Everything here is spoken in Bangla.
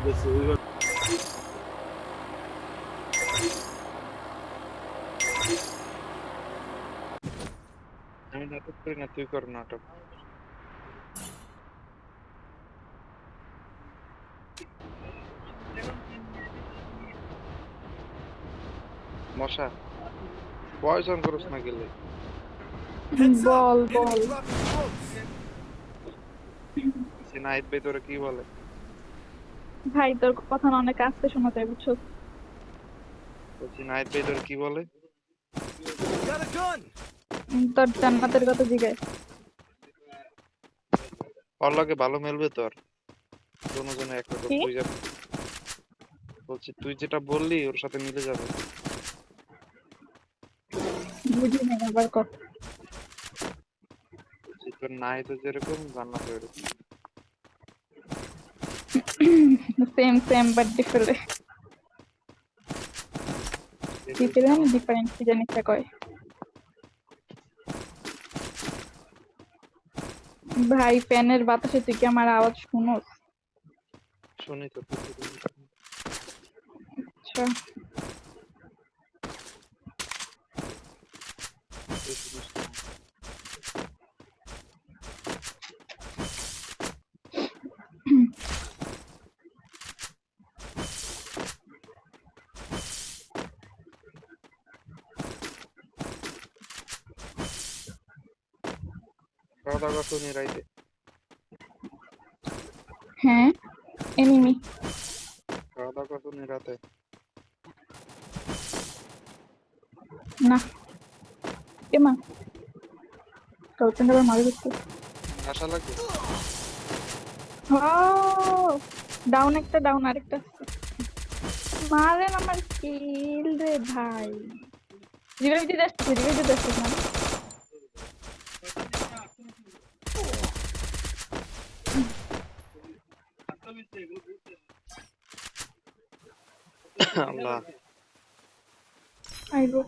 আমি নাটক করি না, তুই কর নাটক। মশা পয়জন করস না গেলে বল বল। নাহিদ ভাই তোরা কি বলে? ভাই তোর কথা না অনেক আস্তে শোনা যায় বুঝছো? বলছি নাহিদ ভাই তোরা কি বলে? তোর জান্নাতের কথা জিগায়। ওর লগে ভালো মিলবে তোর, দুজনে একরকম কি তুই যা বলছি, তুই যেটা বললি ওর সাথে মিলে যাবে। বুঝি না আবার কর। বলছি তোর নাহিদ যেরকম জান্নাত এরকম। Same same but different. Different different কি জানি একটা কয়। ভাই ফ্যানের বাতাসে তুই কি আমার আওয়াজ শুনোস? শুনি তো। আচ্ছা তুই শুনিস না? খাওয়া দাওয়া শুনি রাইতে। হ্যাঁ এনিমি। খাওয়া দাওয়া শুনি রাতে। না এমা গার্লফ্রেন্ড আবার মারি দিচ্ছে। আশা লাগবে। ডাউন একটা ডাউন আরেকটা আছে। মারেন আমার কিল রে ভাই। রিভাইভ দিতে আসতেছে রিভাইভ দিতে আসতেছে না। আল্লাহ আইবো